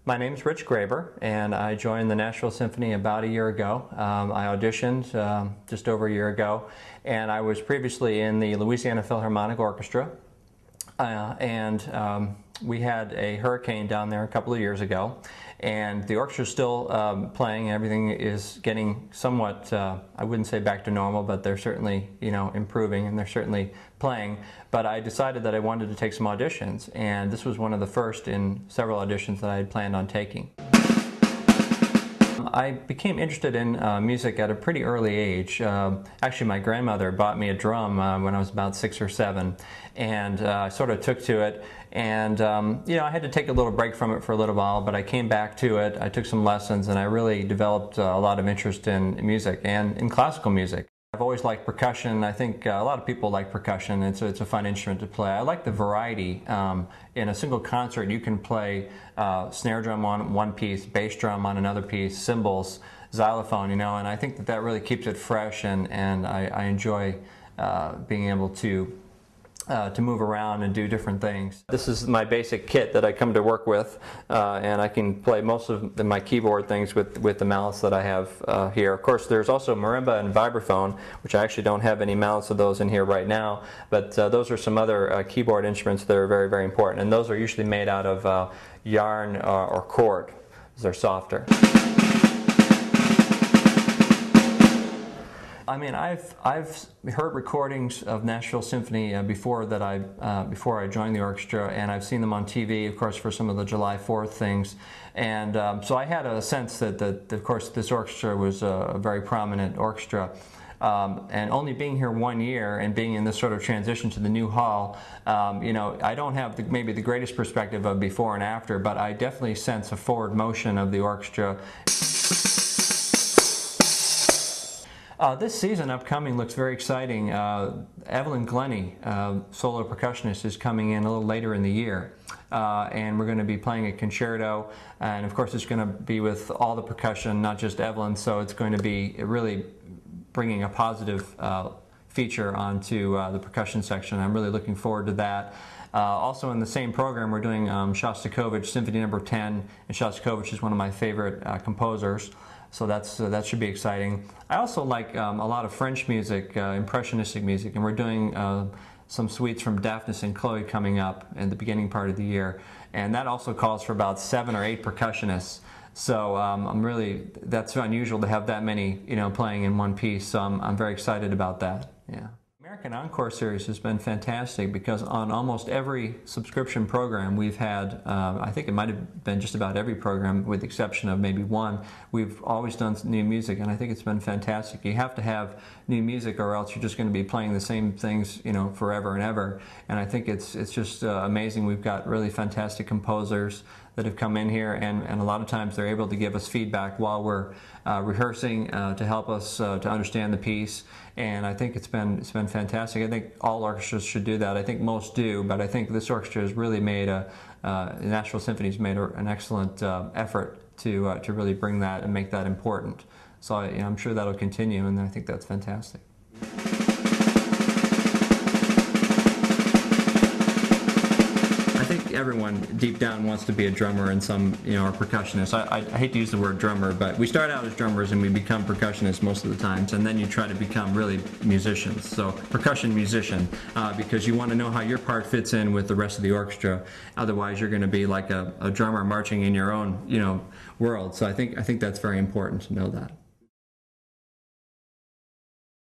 My name's Rich Graber, and I joined the Nashville Symphony about a year ago. I auditioned just over a year ago, and I was previously in the Louisiana Philharmonic Orchestra, and we had a hurricane down there a couple of years ago, and the orchestra's still playing. Everything is getting somewhat, I wouldn't say back to normal, but they're certainly, improving, and they're certainly playing. But I decided that I wanted to take some auditions, and this was one of the first in several auditions that I had planned on taking. I became interested in music at a pretty early age. Actually, my grandmother bought me a drum when I was about 6 or 7, and I sort of took to it. And I had to take a little break from it for a little while, but I came back to it. I took some lessons, and I really developed a lot of interest in music and in classical music. I've always liked percussion. I think a lot of people like percussion. It's a fun instrument to play. I like the variety. In a single concert, you can play snare drum on one piece, bass drum on another piece, cymbals, xylophone, and I think that really keeps it fresh, and I enjoy being able to move around and do different things. This is my basic kit that I come to work with, and I can play most of my keyboard things with the mallets that I have here. Of course, there's also marimba and vibraphone, which I actually don't have any mallets of those in here right now, but those are some other keyboard instruments that are very, very important, and those are usually made out of yarn or cord. They're softer. I mean, I've heard recordings of Nashville Symphony before I joined the orchestra, and I've seen them on TV, of course, for some of the July 4th things, and so I had a sense that of course, this orchestra was a very prominent orchestra. And only being here 1 year and being in this sort of transition to the new hall, I don't have maybe the greatest perspective of before and after, but I definitely sense a forward motion of the orchestra. This season upcoming looks very exciting. Evelyn Glennie, solo percussionist, is coming in a little later in the year. And we're going to be playing a concerto, and of course it's going to be with all the percussion, not just Evelyn, so it's going to be really bringing a positive feature onto the percussion section. I'm really looking forward to that. Also in the same program, we're doing Shostakovich Symphony No. 10, and Shostakovich is one of my favorite composers. So that should be exciting. I also like a lot of French music, impressionistic music, and we're doing some suites from Daphnis and Chloe coming up in the beginning part of the year, and that also calls for about 7 or 8 percussionists. So that's unusual to have that many playing in one piece. So I'm very excited about that. Yeah. American Encore series has been fantastic because on almost every subscription program we've had, I think it might have been just about every program with the exception of maybe one, we've always done new music, and I think it's been fantastic. You have to have new music or else you're just going to be playing the same things forever and ever, and I think it's just amazing. We've got really fantastic composers that have come in here, and a lot of times they're able to give us feedback while we're rehearsing to help us to understand the piece, and I think it's been fantastic. I think all orchestras should do that. I think most do, but I think this orchestra has really made the Nashville Symphony's made an excellent effort to really bring that and make that important. So I'm sure that'll continue, and I think that's fantastic. I think everyone deep down wants to be a drummer and some, or percussionist. I hate to use the word drummer, but we start out as drummers and we become percussionists most of the times, and then you try to become really musicians. So percussion musician, because you want to know how your part fits in with the rest of the orchestra. Otherwise, you're going to be like a drummer marching in your own, world. So I think that's very important to know that.